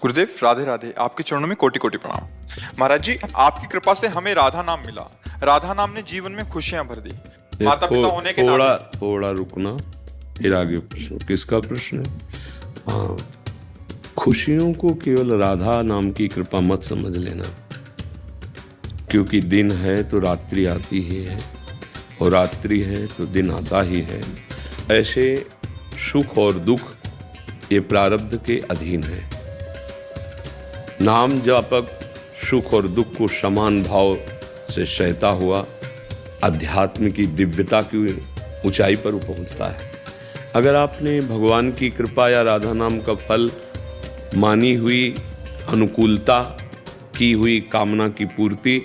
गुरुदेव राधे राधे। आपके चरणों में कोटि कोटि प्रणाम। महाराज जी, आपकी कृपा से हमें राधा नाम मिला। राधा नाम ने जीवन में खुशियां भर दी। माता पिता होने के थोड़ा नाते थोड़ा रुकना, फिर आगे प्रश्न। किसका प्रश्न है? हाँ, खुशियों को केवल राधा नाम की कृपा मत समझ लेना, क्योंकि दिन है तो रात्रि आती ही है और रात्रि है तो दिन आता ही है। ऐसे सुख और दुख ये प्रारब्ध के अधीन है। नाम जापक सुख और दुख को समान भाव से सहता हुआ अध्यात्म की दिव्यता की ऊंचाई पर पहुंचता है। अगर आपने भगवान की कृपा या राधा नाम का फल मानी हुई अनुकूलता, की हुई कामना की पूर्ति,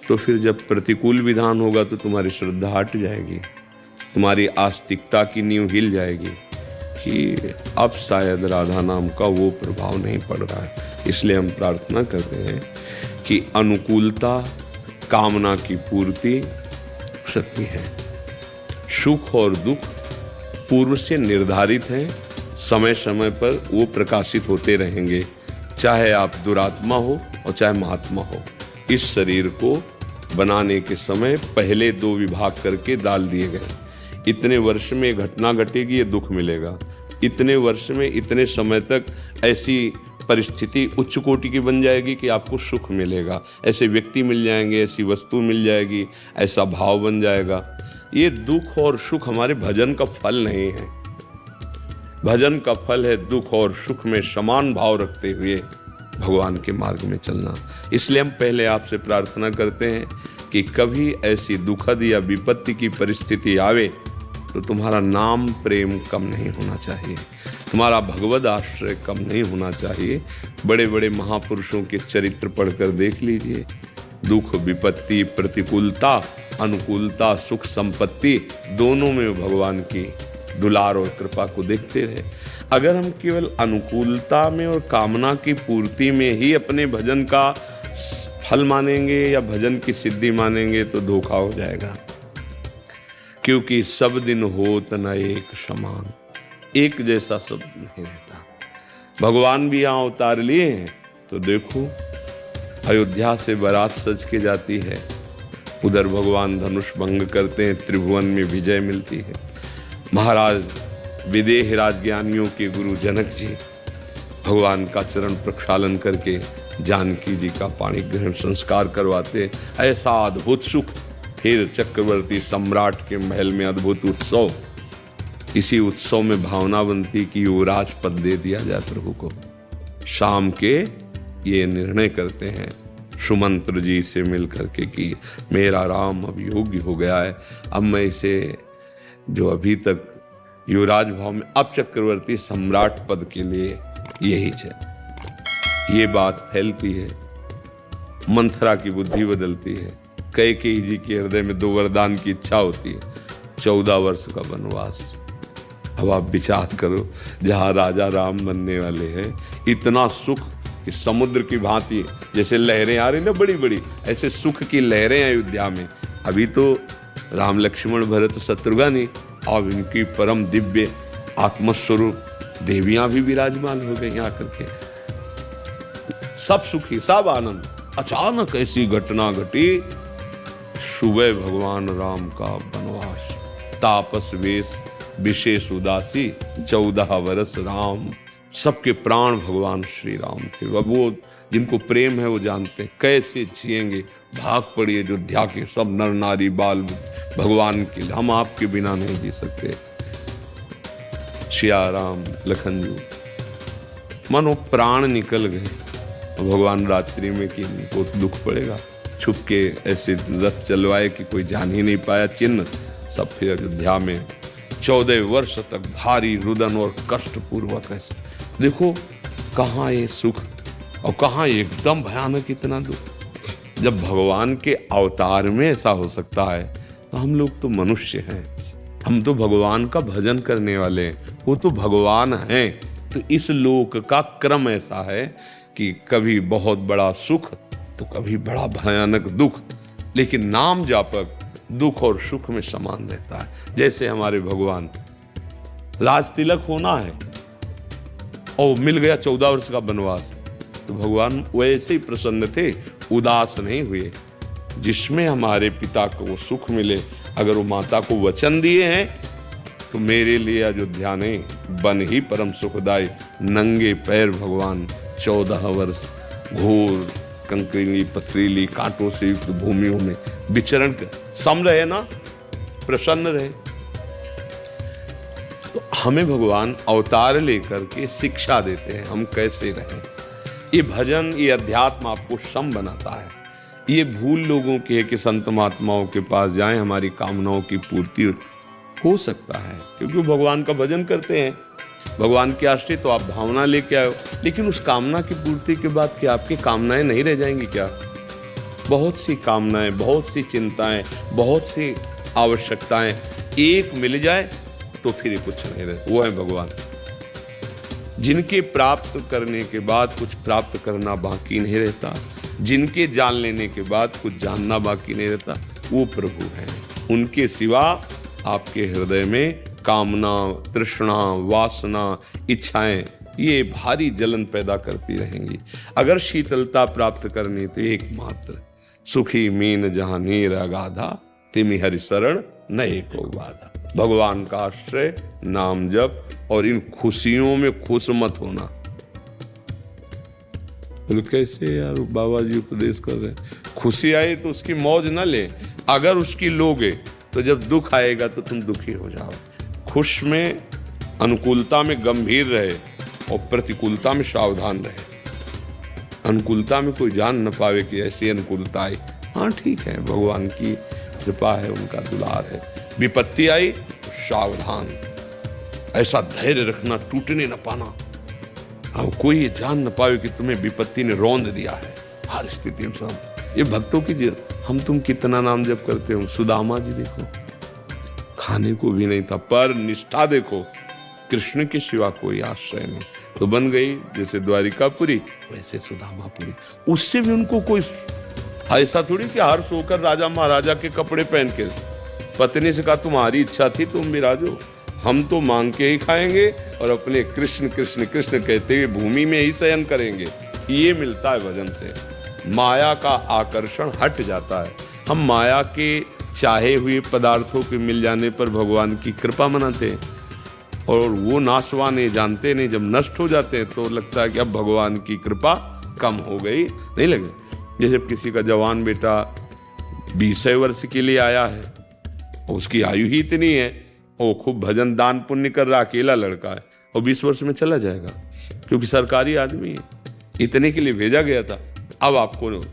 तो फिर जब प्रतिकूल विधान होगा तो तुम्हारी श्रद्धा हट जाएगी, तुम्हारी आस्तिकता की नींव हिल जाएगी कि अब शायद राधा नाम का वो प्रभाव नहीं पड़ रहा है। इसलिए हम प्रार्थना करते हैं कि अनुकूलता कामना की पूर्ति शक्ति है। सुख और दुख पूर्व से निर्धारित हैं, समय समय पर वो प्रकाशित होते रहेंगे, चाहे आप दुरात्मा हो और चाहे महात्मा हो। इस शरीर को बनाने के समय पहले 2 विभाग करके डाल दिए गए। इतने वर्ष में घटना घटेगी, ये दुख मिलेगा। इतने वर्ष में इतने समय तक ऐसी परिस्थिति उच्च कोटि की बन जाएगी कि आपको सुख मिलेगा। ऐसे व्यक्ति मिल जाएंगे, ऐसी वस्तु मिल जाएगी, ऐसा भाव बन जाएगा। ये दुख और सुख हमारे भजन का फल नहीं है। भजन का फल है दुख और सुख में समान भाव रखते हुए भगवान के मार्ग में चलना। इसलिए हम पहले आपसे प्रार्थना करते हैं कि कभी ऐसी दुखद या विपत्ति की परिस्थिति आवे तो तुम्हारा नाम प्रेम कम नहीं होना चाहिए, तुम्हारा भगवद आश्रय कम नहीं होना चाहिए। बड़े बड़े महापुरुषों के चरित्र पढ़कर देख लीजिए। दुख विपत्ति, प्रतिकूलता अनुकूलता, सुख संपत्ति, दोनों में भगवान की दुलार और कृपा को देखते रहे। अगर हम केवल अनुकूलता में और कामना की पूर्ति में ही अपने भजन का फल मानेंगे या भजन की सिद्धि मानेंगे तो धोखा हो जाएगा, क्योंकि सब दिन होत न एक समान, एक जैसा सब नहीं रहता। भगवान भी यहाँ उतार लिए हैं तो देखो, अयोध्या से बारात सज के जाती है, उधर भगवान धनुष भंग करते हैं, त्रिभुवन में विजय मिलती है। महाराज विदेह राजज्ञानियों के गुरु जनक जी भगवान का चरण प्रक्षालन करके जानकी जी का पाणी ग्रहण संस्कार करवाते। ऐसा अद्भुत सुख। फिर चक्रवर्ती सम्राट के महल में अद्भुत उत्सव। इसी उत्सव में भावना बनती कि युवराज पद दे दिया जाए प्रभु को। शाम के ये निर्णय करते हैं सुमंत्र जी से मिल करके कि मेरा राम अब योग्य हो गया है, अब मैं इसे जो अभी तक युवराज भाव में, अब चक्रवर्ती सम्राट पद के लिए यही है। ये बात फैलती है, मंथरा की बुद्धि बदलती है, कैकेयी जी के हृदय में 2 वरदान की इच्छा होती है, 14 वर्ष का वनवास। अब आप विचार करो, जहाँ राजा राम बनने वाले हैं, इतना सुख कि समुद्र की भांति जैसे लहरें आ रही ना बड़ी बड़ी, ऐसे सुख की लहरें अयोध्या में। अभी तो राम लक्ष्मण भरत शत्रुघ्न, अब इनकी परम दिव्य आत्मस्वरूप देवियां भी विराजमान हो गई आकर के। सब सुखी, सब आनंद। अचानक ऐसी घटना घटी, सुबह भगवान राम का वनवास, तापस वेश विशेष उदासी, 14 वर्ष राम। सबके प्राण भगवान श्री राम थे। अब वो जिनको प्रेम है वो जानते हैं कैसे जिएंगे। भाग पड़ी अयोध्या के सब नर नारी बाल भगवान के लिए, हम आपके बिना नहीं जी सकते। सिया राम लखन जी मानो प्राण निकल गए। भगवान रात्रि में कि इनको दुख पड़ेगा, छुप के ऐसे रथ चलवाए कि कोई जान ही नहीं पाया चिन्ह। सब फिर अयोध्या में 14 वर्ष तक भारी रुदन और कष्ट पूर्वक ऐसे। देखो कहाँ ये सुख और कहाँ एकदम भयानक इतना दुख। जब भगवान के अवतार में ऐसा हो सकता है तो हम लोग तो मनुष्य हैं, हम तो भगवान का भजन करने वाले हैं, वो तो भगवान हैं। तो इस लोक का क्रम ऐसा है कि कभी बहुत बड़ा सुख तो कभी बड़ा भयानक दुख, लेकिन नाम जापक दुख और सुख में समान रहता है। जैसे हमारे भगवान, राज तिलक होना है, और मिल गया 14 वर्ष का वनवास। तो भगवान वैसे ही प्रसन्न थे, उदास नहीं हुए। जिसमें हमारे पिता को सुख मिले, अगर वो माता को वचन दिए हैं तो मेरे लिए अयोध्या ने बन ही परम सुखदायी। नंगे पैर भगवान 14 वर्ष घोर कंकरीली पथरीली कांटों से युक्त भूमियों में विचरण कर सम रहे ना, प्रसन्न रहे। तो हमें भगवान अवतार लेकर के शिक्षा देते हैं हम कैसे रहें। ये भजन, ये अध्यात्म आपको सम बनाता है। ये भूल लोगों की है कि संत महात्माओं के पास जाएं, हमारी कामनाओं की पूर्ति हो सकता है, क्योंकि वो भगवान का भजन करते हैं, भगवान के आश्रित। तो आप भावना लेके आए हो, लेकिन उस कामना की पूर्ति के बाद क्या आपकी कामनाएं नहीं रह जाएंगी क्या? बहुत सी कामनाएं, बहुत सी चिंताएं, बहुत सी आवश्यकताएं एक मिल जाए तो फिर कुछ नहीं रहे। वो है भगवान, जिनके प्राप्त करने के बाद कुछ प्राप्त करना बाकी नहीं रहता, जिनके जान लेने के बाद कुछ जानना बाकी नहीं रहता, वो प्रभु हैं। उनके सिवा आपके हृदय में कामना, तृष्णा, वासना, इच्छाएं ये भारी जलन पैदा करती रहेंगी। अगर शीतलता प्राप्त करनी तो एकमात्र सुखी मीन जहां नीर अगाधा, तिमि हरि शरण नए को बाधा। भगवान का आश्रय, नाम जप, और इन खुशियों में खुश मत होना। तो कैसे यार बाबा जी उपदेश कर रहे हैं, खुशी आई तो उसकी मौज न ले, अगर उसकी लोगे तो जब दुख आएगा तो तुम दुखी हो जाओ। खुश में, अनुकूलता में गंभीर रहे और प्रतिकूलता में सावधान रहे। अनुकूलता में कोई जान न पावे कि ऐसी अनुकूलता आई, हाँ ठीक है, भगवान की कृपा है, उनका दुलार है। विपत्ति आई तो सावधान, ऐसा धैर्य रखना, टूटने न पाना। अब कोई ये जान न पावे कि तुम्हें विपत्ति ने रौंद दिया है। हर स्थिति में ये भक्तों की, हम तुम कितना नाम जप करते हो। सुदामा जी देखो, खाने को भी नहीं था, पर निष्ठा देखो, कृष्ण के सिवा कोई आश्रय नहीं। तो बन गई जैसे द्वारिकापुरी, वैसे सुदामापुरी। उससे भी उनको कोई ऐसा थोड़ी कि हर सोकर राजा महाराजा के कपड़े पहन के, पत्नी से कहा तुम्हारी इच्छा थी तुम विराजो, हम तो मांग के ही खाएंगे और अपने कृष्ण कृष्ण कृष्ण कहते हुए भूमि में ही शयन करेंगे। ये मिलता है भजन से, माया का आकर्षण हट जाता है। हम माया के चाहे हुए पदार्थों के मिल जाने पर भगवान की कृपा मनाते हैं, और वो नाशवान है, जानते नहीं। जब नष्ट हो जाते हैं तो लगता है कि अब भगवान की कृपा कम हो गई, नहीं लगे। जैसे किसी का जवान बेटा 20 वर्ष के लिए आया है, उसकी आयु ही इतनी है, वो खूब भजन दान पुण्य कर रहा, अकेला लड़का है, और 20 वर्ष में चला जाएगा, क्योंकि सरकारी आदमी है, इतने के लिए भेजा गया था। अब आपको,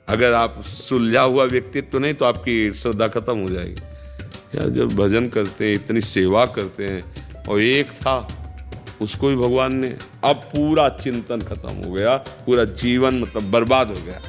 अगर आप सुलझा हुआ व्यक्तित्व तो नहीं तो आपकी श्रद्धा खत्म हो जाएगी। यार जब भजन करते हैं, इतनी सेवा करते हैं, और एक था उसको भी भगवान ने, अब पूरा चिंतन खत्म हो गया, पूरा जीवन मतलब बर्बाद हो गया।